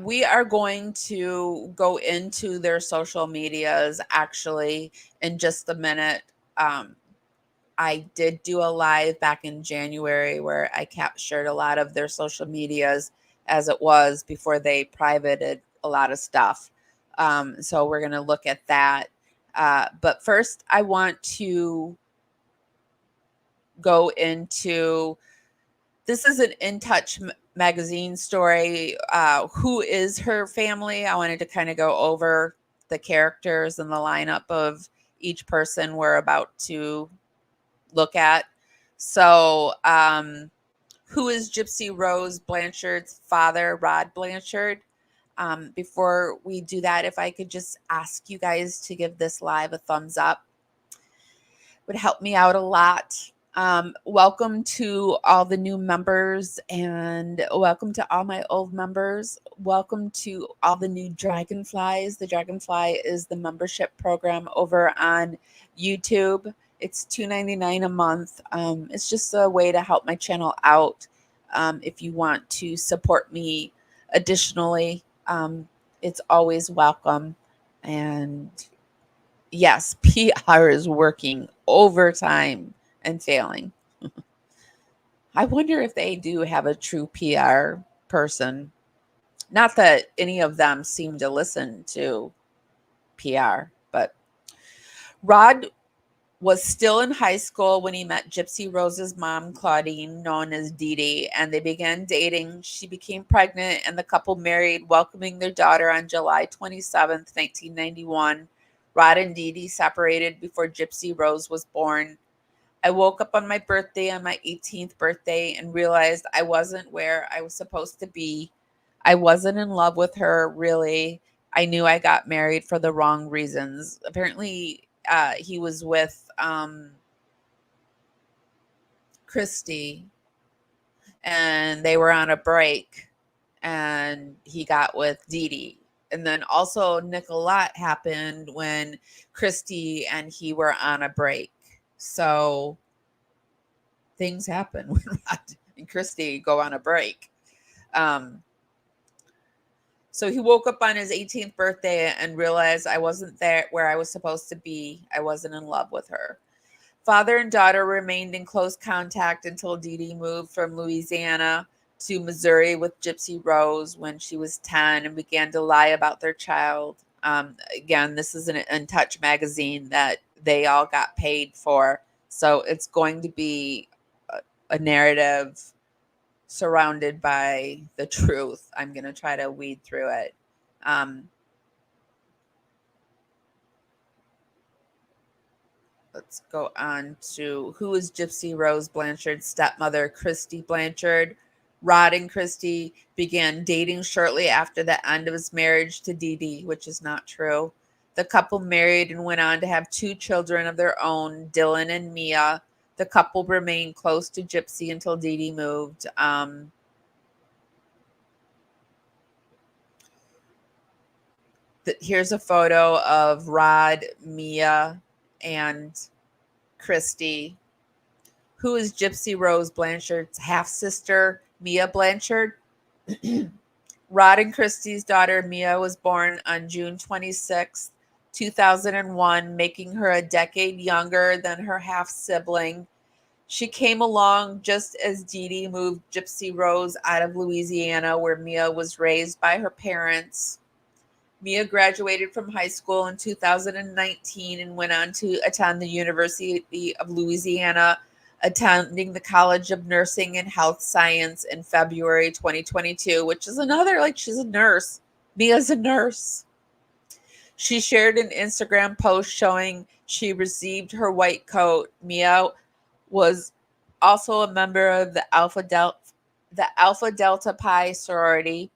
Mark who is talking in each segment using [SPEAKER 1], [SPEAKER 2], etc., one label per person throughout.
[SPEAKER 1] We are going to go into their social medias actually in just a minute. Um, I did do a live back in January where I captured a lot of their social medias as it was before they privated a lot of stuff. So we're going to look at that. But first, I want to go into this is an In Touch magazine story. Who is her family? I wanted to kind of go over the characters and the lineup of each person we're about to look at. So, who is Gypsy Rose Blanchard's father, Rod Blanchard? Before we do that, if I could just ask you guys to give this live a thumbs up, would help me out a lot. Welcome to all the new members and welcome to all my old members. Welcome to all the new Dragonflies. The Dragonfly is the membership program over on YouTube. It's $2.99 a month. It's just a way to help my channel out. If you want to support me additionally, it's always welcome. And yes, PR is working overtime and failing. I wonder if they do have a true PR person. Not that any of them seem to listen to PR, but Rod was still in high school when he met Gypsy Rose's mom, Claudine, known as DeeDee, and they began dating. She became pregnant, and the couple married, welcoming their daughter on July 27th, 1991. Rod and DeeDee separated before Gypsy Rose was born. I woke up on my birthday, on my 18th birthday, and realized I wasn't where I was supposed to be. I wasn't in love with her, really. I knew I got married for the wrong reasons. Apparently, he was with Kristy, and they were on a break, and he got with DeeDee. And then also Nichollet happened when Christy and he were on a break. So things happen when Rod and Kristy go on a break. So he woke up on his 18th birthday and realized I wasn't there where I was supposed to be. I wasn't in love with her. Father and daughter remained in close contact until DeeDee moved from Louisiana to Missouri with Gypsy Rose when she was 10 and began to lie about their child. Again, this is an In Touch magazine that they all got paid for. So it's going to be a narrative surrounded by the truth. I'm going to try to weed through it. Let's go on to who is Gypsy Rose Blanchard's stepmother, Christy Blanchard. Rod and Kristy began dating shortly after the end of his marriage to DeeDee, which is not true. The couple married and went on to have 2 children of their own, Dylan and Mia. The couple remained close to Gypsy until DeeDee moved. Here's a photo of Rod, Mia, and Kristy. Who is Gypsy Rose Blanchard's half-sister, Mia Blanchard? Rod and Kristy's daughter, Mia, was born on June 26, 2001, making her a decade younger than her half-sibling. She came along just as DeeDee moved Gypsy Rose out of Louisiana, where Mia was raised by her parents. Mia graduated from high school in 2019 and went on to attend the University of Louisiana, attending the College of Nursing and Health Science in February 2022, which is another, like, she's a nurse. Mia's a nurse. She shared an Instagram post showing she received her white coat. Mia was also a member of the Alpha Delta Pi sorority.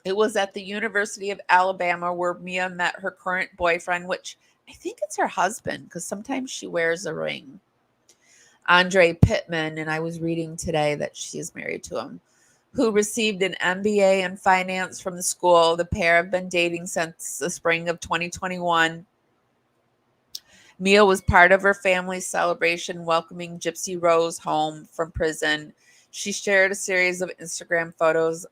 [SPEAKER 1] It was at the University of Alabama where Mia met her current boyfriend, which I think it's her husband because sometimes she wears a ring, Andre Pittman, and I was reading today that she's married to him, who received an MBA in finance from the school. The pair have been dating since the spring of 2021. Mia was part of her family's celebration welcoming Gypsy Rose home from prison. She shared a series of Instagram photos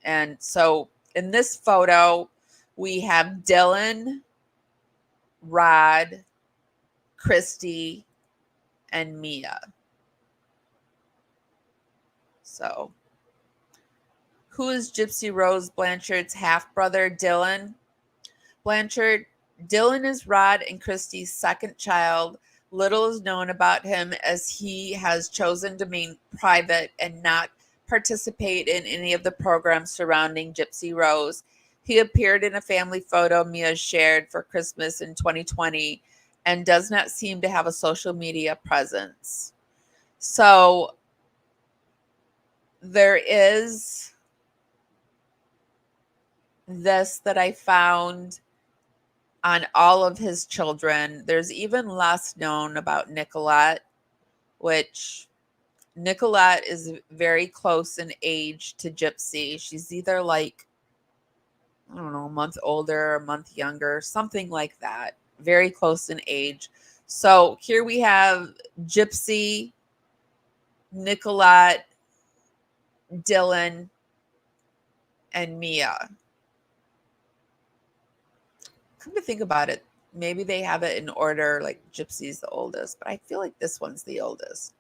[SPEAKER 1] And so in this photo, we have Dylan, Rod, Kristy, and Mia. So who is Gypsy Rose Blanchard's half-brother, Dylan Blanchard? Dylan is Rod and Kristy's second child. Little is known about him as he has chosen to remain private and not participate in any of the programs surrounding Gypsy Rose. He appeared in a family photo Mia shared for Christmas in 2020 and does not seem to have a social media presence. So there is this that I found on all of his children. There's even less known about Nichollet, which Nichollet is very close in age to Gypsy. She's either like, I don't know, a month older, a month younger, something like that. Very close in age. So here we have Gypsy, Nichollet, Dylan, and Mia. Come to think about it, maybe they have it in order, like Gypsy's the oldest, but I feel like this one's the oldest.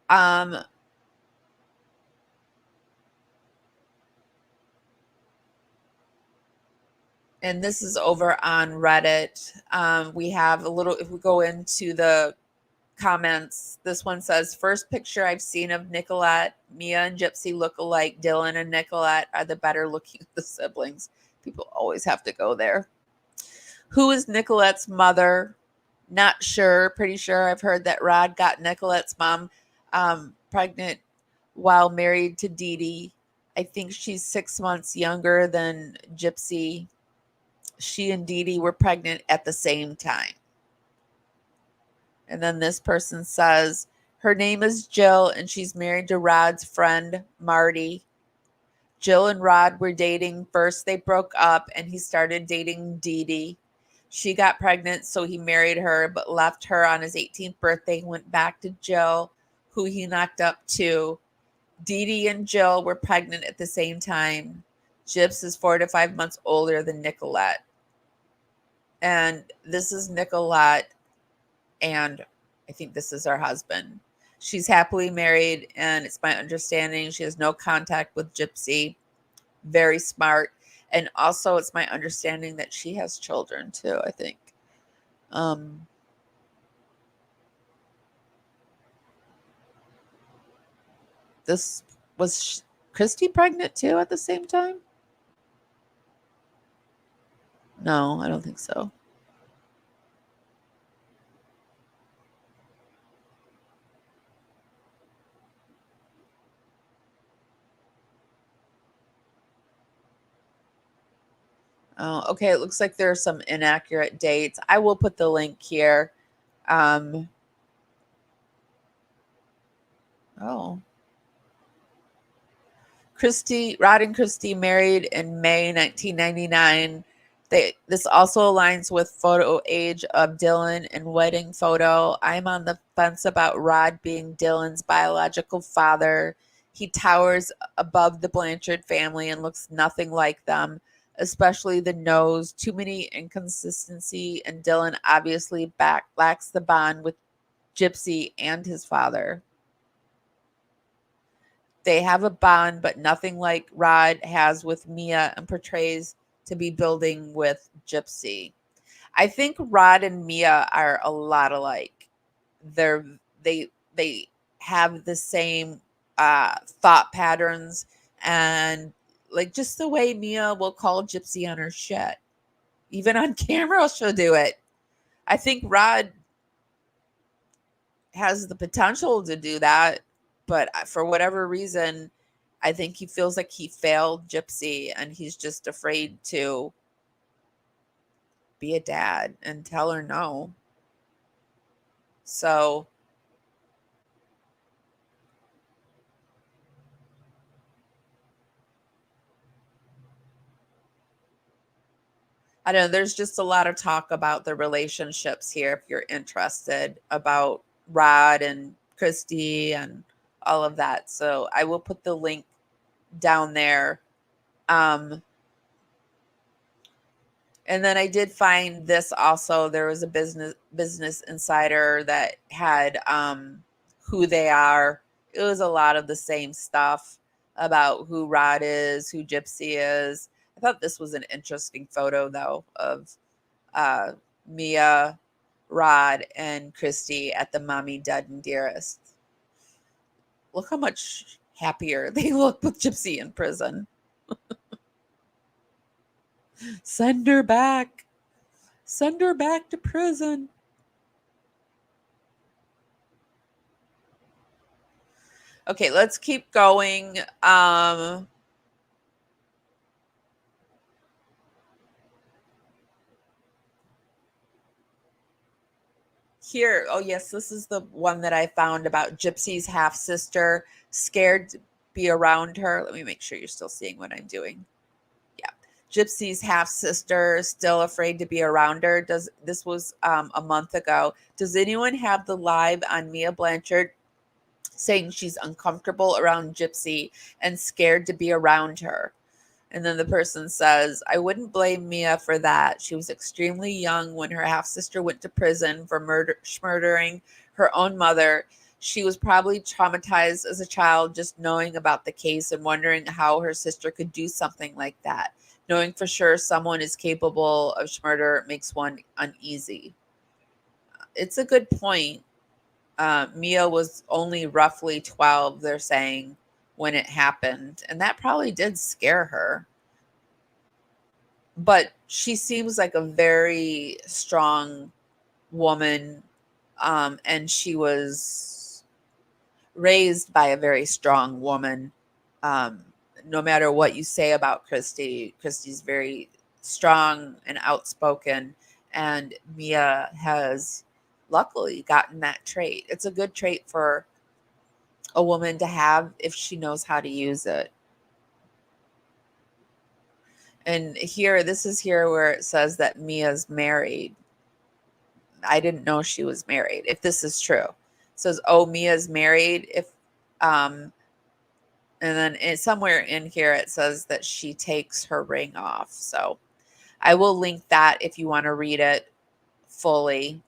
[SPEAKER 1] And this is over on Reddit. We have a little, if we go into the comments, this one says, first picture I've seen of Nichollet. Mia and Gypsy look alike. Dylan and Nichollet are the better looking of the siblings. People always have to go there. Who is Nicollette's mother? Not sure. Pretty sure I've heard that Rod got Nicollette's mom pregnant while married to DeeDee. I think she's 6 months younger than Gypsy. She and DeeDee were pregnant at the same time. And then this person says, her name is Jill and she's married to Rod's friend, Marty. Jill and Rod were dating. First, they broke up and he started dating DeeDee. She got pregnant, so he married her, but left her on his 18th birthday and went back to Jill, who he knocked up too. DeeDee and Jill were pregnant at the same time. Gyps is 4 to 5 months older than Nichollet. And this is Nichollet, and I think this is her husband. She's happily married, and it's my understanding she has no contact with Gypsy. Very smart. And also it's my understanding that she has children too, I think. This was Kristy pregnant too at the same time? No, I don't think so. Oh, okay. It looks like there are some inaccurate dates. I will put the link here. Oh. Rod and Kristy married in May 1999. This also aligns with photo age of Dylan and wedding photo. I'm on the fence about Rod being Dylan's biological father. He towers above the Blanchard family and looks nothing like them, especially the nose. Too many inconsistency, and Dylan obviously lacks the bond with Gypsy and his father. They have a bond, but nothing like Rod has with Mia and portrays to be building with Gypsy. I think Rod and Mia are a lot alike. They have the same thought patterns, and like just the way Mia will call Gypsy on her shit. Even on camera, she'll do it. I think Rod has the potential to do that, but for whatever reason, I think he feels like he failed Gypsy and he's just afraid to be a dad and tell her no. So I don't know. There's just a lot of talk about the relationships here if you're interested, about Rod and Kristy and all of that. So I will put the link down there. And then I did find this also. There was a business insider that had who they are. It was a lot of the same stuff about who Rod is, who Gypsy is. I thought this was an interesting photo though of Mia, Rod, and Kristy at the Mommy, Dad, and Dearest. Look how much happier they look with Gypsy in prison. Send her back. Send her back to prison. Okay, let's keep going. Here, oh yes, this is the one that I found about Gypsy's half sister, scared to be around her. Let me make sure you're still seeing what I'm doing. Yeah, Gypsy's half sister still afraid to be around her. This was a month ago? Does anyone have the live on Mia Blanchard saying she's uncomfortable around Gypsy and scared to be around her? And then the person says, I wouldn't blame Mia for that. She was extremely young when her half sister went to prison for murdering her own mother. She was probably traumatized as a child just knowing about the case and wondering how her sister could do something like that. Knowing for sure someone is capable of murder makes one uneasy. It's a good point. Mia was only roughly 12, they're saying, when it happened. And that probably did scare her. But she seems like a very strong woman. And she was raised by a very strong woman. No matter what you say about Kristy, Kristy's very strong and outspoken. And Mia has luckily gotten that trait. It's a good trait for a woman to have if she knows how to use it. And here, this is here where it says that Mia's married. I didn't know she was married. If this is true, it says, "Oh, Mia's married." And then somewhere in here it says that she takes her ring off. So I will link that if you want to read it fully.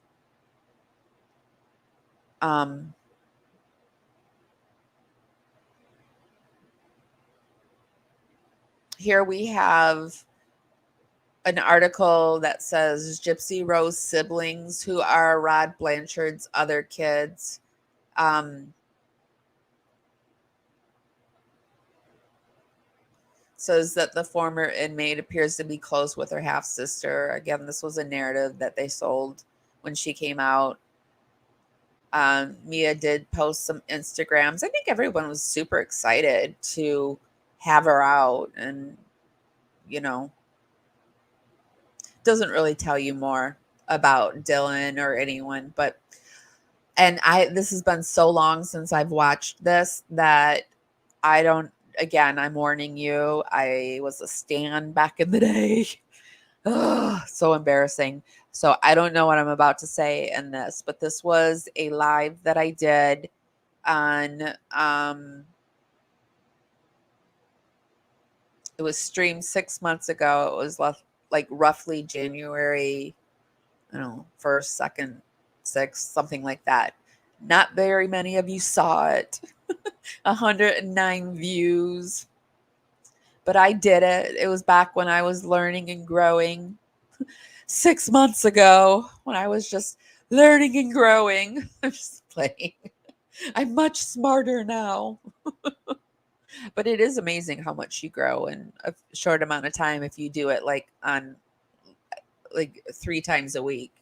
[SPEAKER 1] Here we have an article that says Gypsy Rose siblings, who are Rod Blanchard's other kids. Says that the former inmate appears to be close with her half sister. Again, this was a narrative that they sold when she came out. Mia did post some Instagrams. I think everyone was super excited to have her out, and doesn't really tell you more about Dylan or anyone, but this has been so long since I've watched this that I'm warning you, I was a stan back in the day. Ugh, so embarrassing. So I don't know what I'm about to say in this, but this was a live that I did on it was streamed 6 months ago. It was like roughly January, 1st, 2nd, 6th, something like that. Not very many of you saw it. 109 views. But I did it. It was back when I was learning and growing 6 months ago, when I was just learning and growing. I'm just playing. I'm much smarter now. But it is amazing how much you grow in a short amount of time if you do it on 3 times a week.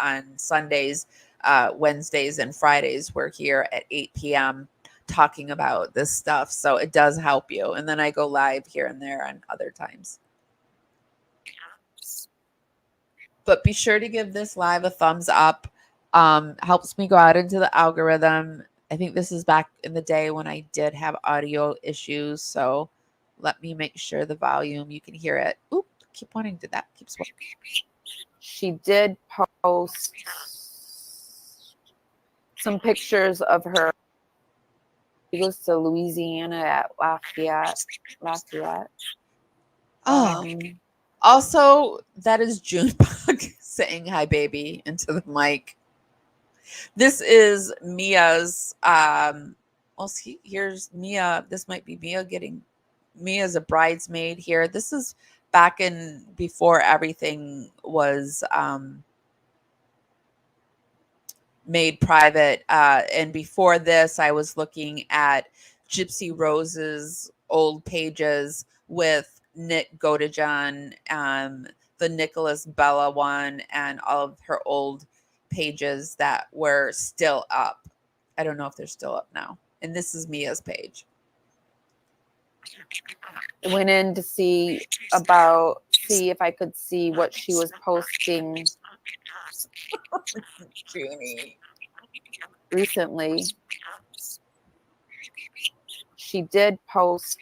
[SPEAKER 1] On Sundays, Wednesdays, and Fridays, we're here at 8 p.m. talking about this stuff. So it does help you. And then I go live here and there on other times. But be sure to give this live a thumbs up. Helps me go out into the algorithm. I think this is back in the day when I did have audio issues. So let me make sure the volume, you can hear it. Oop, keep wanting to that. Keeps wanting. She did post some pictures of her
[SPEAKER 2] He goes to Louisiana at Lafayette.
[SPEAKER 1] Oh, also, that is Junebug saying hi, baby, into the mic. This is Mia's. Well, see, here's Mia. This might be Mia's a bridesmaid here. This is back in before everything was made private. And before this, I was looking at Gypsy Rose's old pages with Nick Godejohn, the Nicholas Bella one, and all of her old pages that were still up. I don't know if they're still up now. And this is Mia's page.
[SPEAKER 2] I went in to see if I could see what she was posting recently. She did post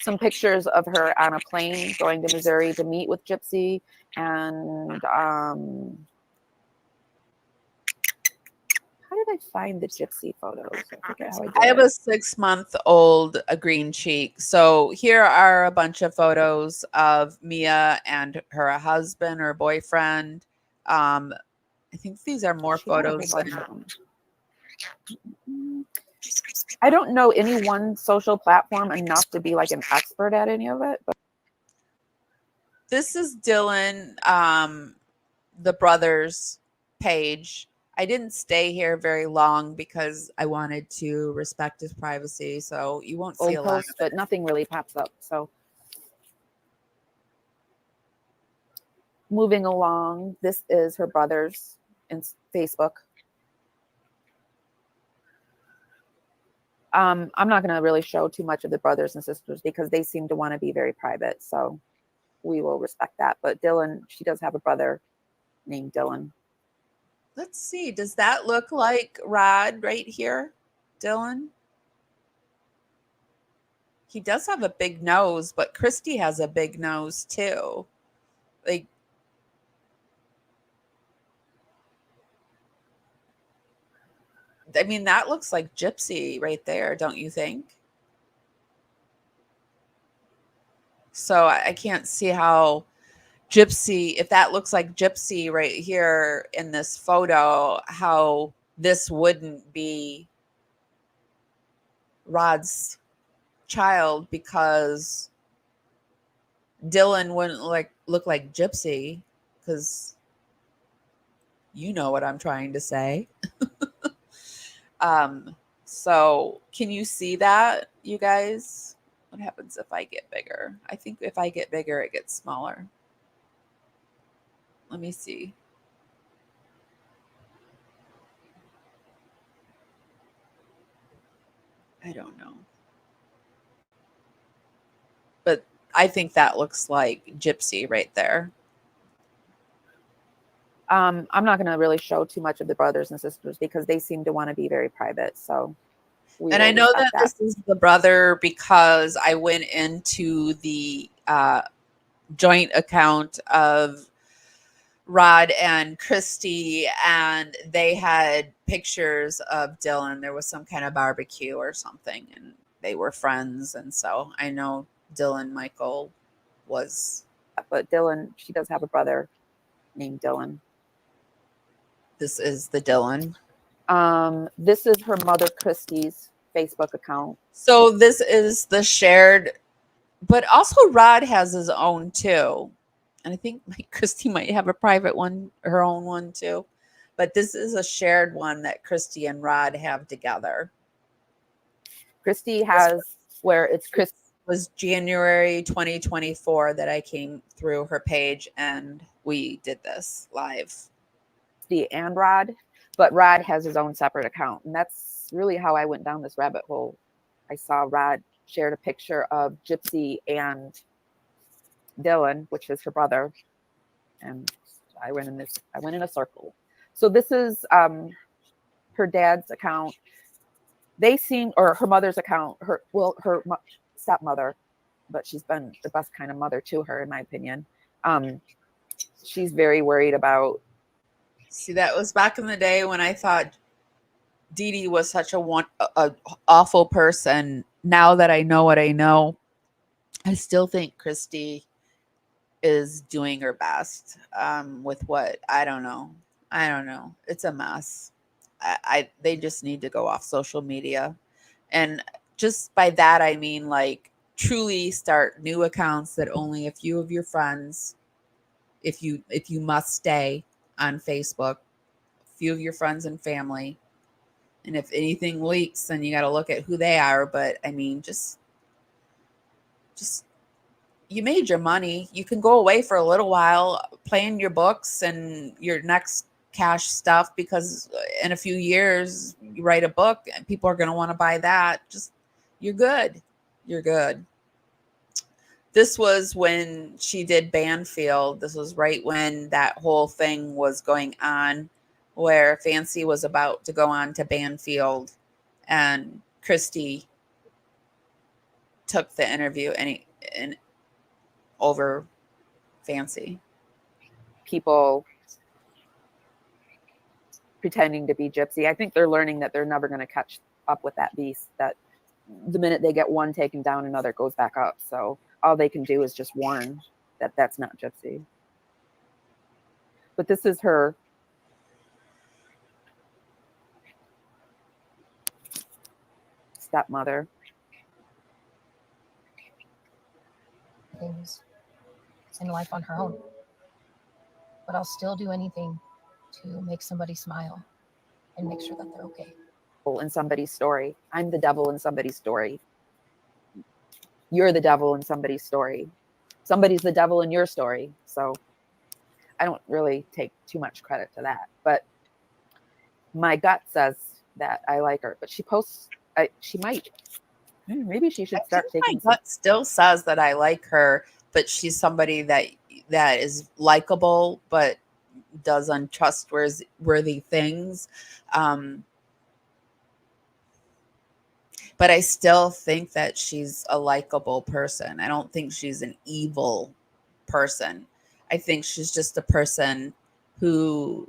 [SPEAKER 2] some pictures of her on a plane going to Missouri to meet with Gypsy, and how did I find the Gypsy photos? I forget how
[SPEAKER 1] I have a 6-month-old green cheek. So here are a bunch of photos of Mia and her husband or boyfriend. I think these are more photos than...
[SPEAKER 2] I don't know any one social platform enough to be like an expert at any of it. But
[SPEAKER 1] this is Dylan, the brothers' page. I didn't stay here very long because I wanted to respect his privacy. So you won't see a lot of it.
[SPEAKER 2] But nothing really pops up. So moving along, this is her brothers in Facebook. I'm not going to really show too much of the brothers and sisters because they seem to want to be very private. So we will respect that. But Dylan, she does have a brother named Dylan.
[SPEAKER 1] Let's see. Does that look like Rod right here? Dylan? He does have a big nose, but Kristy has a big nose too. Like, I mean, that looks like Gypsy right there, don't you think? So I can't see how Gypsy, if that looks like Gypsy right here in this photo, how this wouldn't be Rod's child, because Dylan wouldn't look like Gypsy, because you know what I'm trying to say. So can you see that, you guys? What happens if I get bigger? I think if I get bigger, it gets smaller. Let me see. I don't know. But I think that looks like Gypsy right there.
[SPEAKER 2] I'm not going to really show too much of the brothers and sisters because they seem to want to be very private. So
[SPEAKER 1] and I know that this is the brother because I went into the joint account of Rod and Kristy, and they had pictures of Dylan. There was some kind of barbecue or something, and they were friends. And so I know Dylan Michael was.
[SPEAKER 2] But Dylan, she does have a brother named Dylan.
[SPEAKER 1] This is the Dylan.
[SPEAKER 2] This is her mother, Kristy's Facebook account.
[SPEAKER 1] So this is the shared, but also Rod has his own too. And I think Kristy might have a private one, her own one too. But this is a shared one that Kristy and Rod have together.
[SPEAKER 2] Kristy has where it's Chris.
[SPEAKER 1] It was January 2024 that I came through her page and we did this live.
[SPEAKER 2] And Rod, but Rod has his own separate account. And that's really how I went down this rabbit hole. I saw Rod shared a picture of Gypsy and Dylan, which is her brother, and I went in a circle. So this is her dad's account. Or her mother's account, her stepmother, but she's been the best kind of mother to her, in my opinion. She's very worried about.
[SPEAKER 1] See, that was back in the day when I thought DeeDee was such a awful person. Now that I know what I know, I still think Kristy is doing her best with what I don't know. I don't know. It's a mess. They just need to go off social media, and just by that I mean like truly start new accounts that only a few of your friends, if you must stay on Facebook, a few of your friends and family. And if anything leaks, then you got to look at who they are. But I mean, just you made your money. You can go away for a little while, playing your books and your next cash stuff, because in a few years you write a book and people are going to want to buy that. Just you're good. You're good. This was when she did Banfield. This was right when that whole thing was going on, where Fancy was about to go on to Banfield, and Kristy took the interview and over Fancy.
[SPEAKER 2] People pretending to be Gypsy. I think they're learning that they're never going to catch up with that beast, that the minute they get one taken down, another goes back up. So all they can do is just warn that that's not Gypsy. But this is her stepmother.
[SPEAKER 3] Things in life on her own, but I'll still do anything to make somebody smile and make sure that they're okay.
[SPEAKER 2] In somebody's story. I'm the devil in somebody's story. You're the devil in somebody's story. Somebody's the devil in your story. So I don't really take too much credit to that, but my gut says that I like her, but she posts, she might, maybe she should start taking.
[SPEAKER 1] My gut still says that I like her, but she's somebody that is likable, but does untrustworthy things. But I still think that she's a likable person. I don't think she's an evil person. I think she's just a person who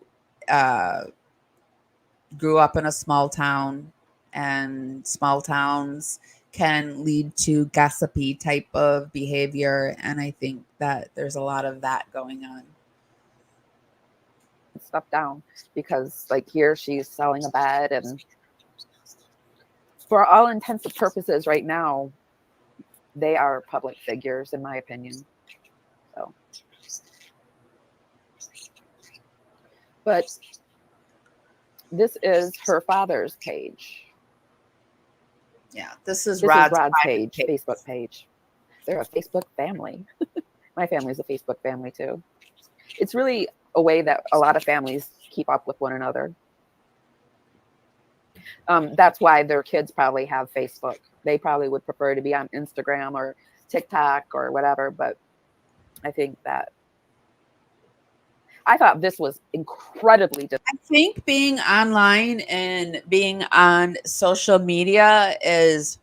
[SPEAKER 1] grew up in a small town, and small towns can lead to gossipy type of behavior. And I think that there's a lot of that going on.
[SPEAKER 2] Stuff down, because like here she's selling a bed, and for all intents and purposes right now, they are public figures, in my opinion. So, but this is her father's page.
[SPEAKER 1] Yeah, this is
[SPEAKER 2] Rod's page, Facebook page. They're a Facebook family. My family's a Facebook family too. It's really a way that a lot of families keep up with one another. That's why their kids probably have Facebook. They probably would prefer to be on Instagram or TikTok or whatever. But I think that I thought this was incredibly.
[SPEAKER 1] I think being online and being on social media is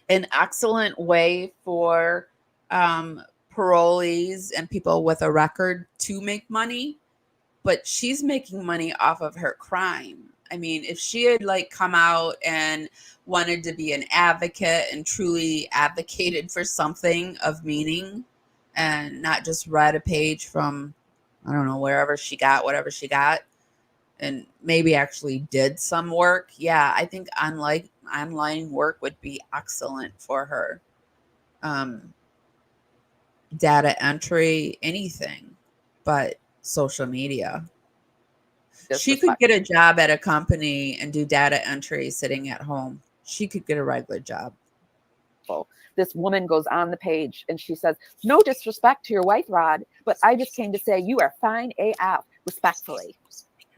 [SPEAKER 1] an excellent way for parolees and people with a record to make money. But she's making money off of her crime. I mean, if she had like come out and wanted to be an advocate and truly advocated for something of meaning, and not just read a page from, I don't know, wherever she got whatever she got, and maybe actually did some work, yeah, I think online work would be excellent for her. Data entry, anything but social media. She could get a job at a company and do data entry sitting at home. She could get a regular job.
[SPEAKER 2] This woman goes on the page and she says, "No disrespect to your wife, Rod, but I just came to say you are fine AF, respectfully."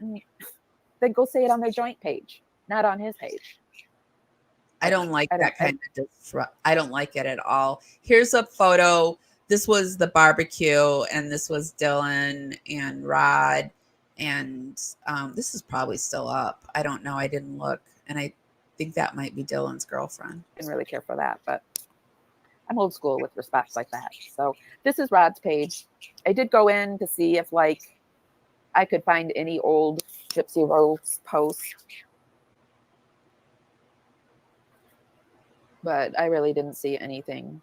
[SPEAKER 2] Then go say it on their joint page, not on his page.
[SPEAKER 1] I don't like that kind of disrupt. I don't like it at all. Here's a photo. This was the barbecue, and this was Dylan and Rod. And this is probably still up. I don't know. I didn't look. And I think that might be Dylan's girlfriend.
[SPEAKER 2] I didn't really care for that, but I'm old school with respect like that. So this is Rod's page. I did go in to see if like I could find any old Gypsy Rose posts. but I really didn't see anything.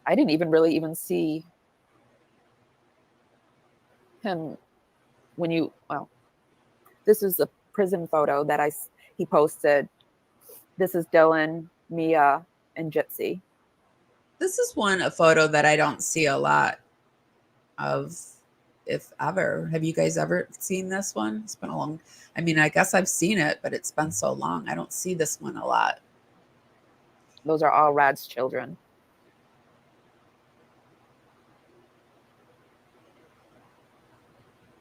[SPEAKER 2] I didn't even really see him when this is a prison photo that he posted. This is Dylan, Mia, and Gypsy.
[SPEAKER 1] This is a photo that I don't see a lot of, if ever. Have you guys ever seen this one? It's been a long, I mean, I guess I've seen it, but it's been so long. I don't see this one a lot.
[SPEAKER 2] Those are all Rod's children.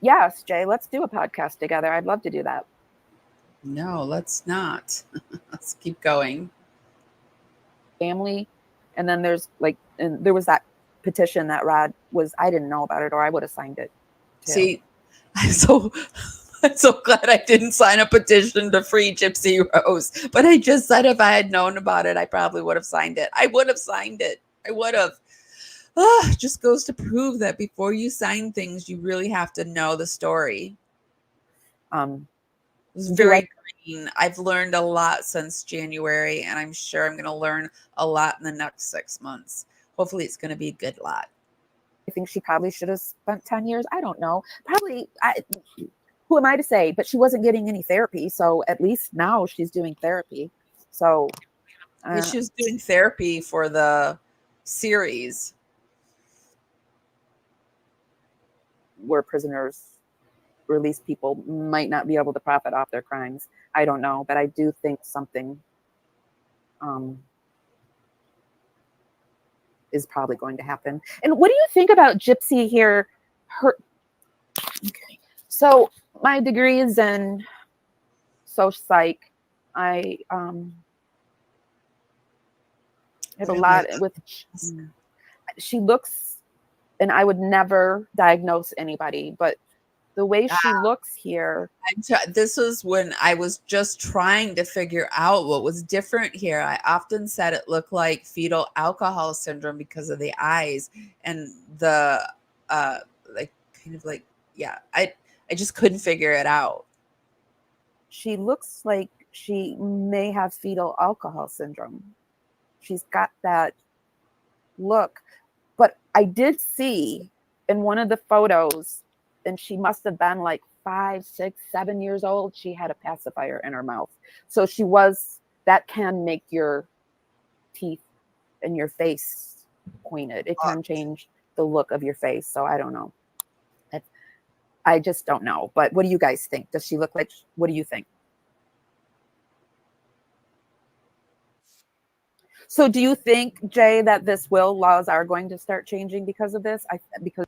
[SPEAKER 2] Yes, Jay, let's do a podcast together. I'd love to do that.
[SPEAKER 1] No, let's not. Let's keep going.
[SPEAKER 2] Family. And then there was that petition that Rod I didn't know about it, or I would have signed it too.
[SPEAKER 1] See, I'm so glad I didn't sign a petition to free Gypsy Rose. But I just said if I had known about it, I probably would have signed it. I would have signed it. I would have. Just goes to prove that before you sign things, you really have to know the story. It was very green. I've learned a lot since January, and I'm sure I'm going to learn a lot in the next 6 months. Hopefully it's going to be a good lot.
[SPEAKER 2] I think she probably should have spent 10 years. I don't know. Probably. Who am I to say? But she wasn't getting any therapy. So at least now she's doing therapy. So
[SPEAKER 1] she was doing therapy for the series.
[SPEAKER 2] Where prisoners, released people might not be able to profit off their crimes. I don't know. But I do think something is probably going to happen. And what do you think about Gypsy here? Okay. So my degree is in social psych. I have a lot with, she looks, and I would never diagnose anybody, but the way she looks here.
[SPEAKER 1] This was when I was just trying to figure out what was different here. I often said it looked like fetal alcohol syndrome because of the eyes and the I just couldn't figure it out.
[SPEAKER 2] She looks like she may have fetal alcohol syndrome. She's got that look. But I did see in one of the photos, and she must have been like 5, 6, 7 years old, she had a pacifier in her mouth. So that can make your teeth and your face pointed. It can change the look of your face. So I don't know. I just don't know. But what do you guys think? Does she look like, what do you think? So do you think, Jay, that this will laws are going to start changing because of this? Okay.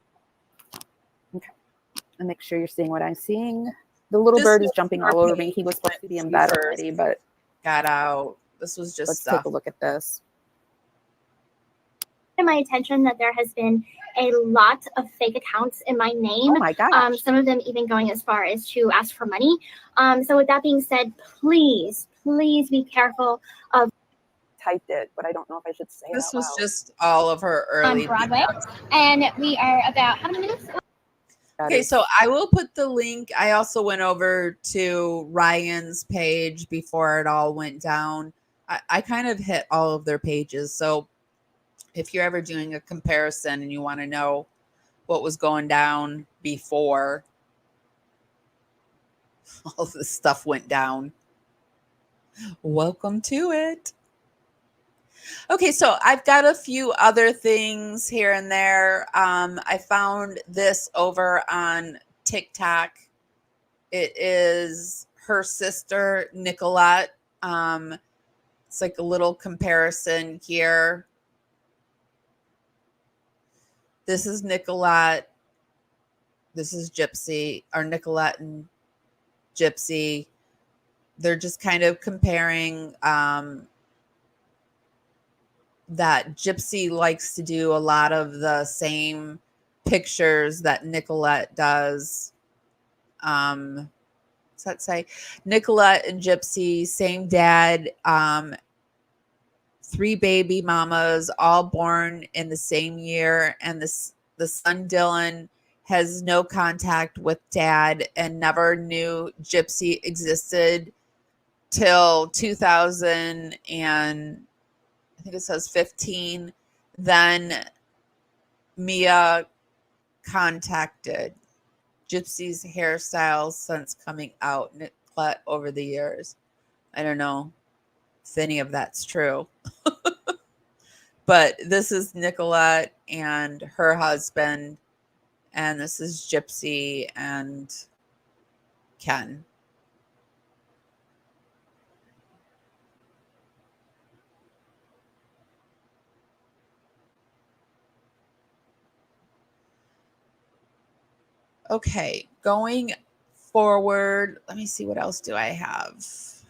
[SPEAKER 2] And make sure you're seeing what I'm seeing. The little bird is jumping all over me. He was supposed to be in bed already, but
[SPEAKER 1] got out. This was just
[SPEAKER 2] let's take a look at this.
[SPEAKER 4] To my attention that there has been a lot of fake accounts in my name.
[SPEAKER 2] Oh my gosh.
[SPEAKER 4] Some of them even going as far as to ask for money. So with that being said, please be careful of.
[SPEAKER 2] Typed it, but I don't know if I should say
[SPEAKER 1] this was just all of her early
[SPEAKER 4] on Broadway, and we are about how many minutes?
[SPEAKER 1] Okay, so I will put the link. I also went over to Ryan's page before it all went down. I kind of hit all of their pages. So if you're ever doing a comparison and you want to know what was going down before all this stuff went down, welcome to it. Okay, so I've got a few other things here and there. I found this over on TikTok. It is her sister, Nichollet. It's like a little comparison here. This is Nichollet. This is Gypsy, or Nichollet and Gypsy. They're just kind of comparing that Gypsy likes to do a lot of the same pictures that Nichollet does. What's that say? Nichollet and Gypsy, same dad, 3 baby mamas, all born in the same year. And the son, Dylan, has no contact with dad and never knew Gypsy existed. till 2000 and I think it says 15. Then Mia contacted Gypsy's hairstyles since coming out, Nichollet, over the years. I don't know if any of that's true. But this is Nichollet and her husband, and this is Gypsy and Ken. Okay, going forward, let me see what else do I have.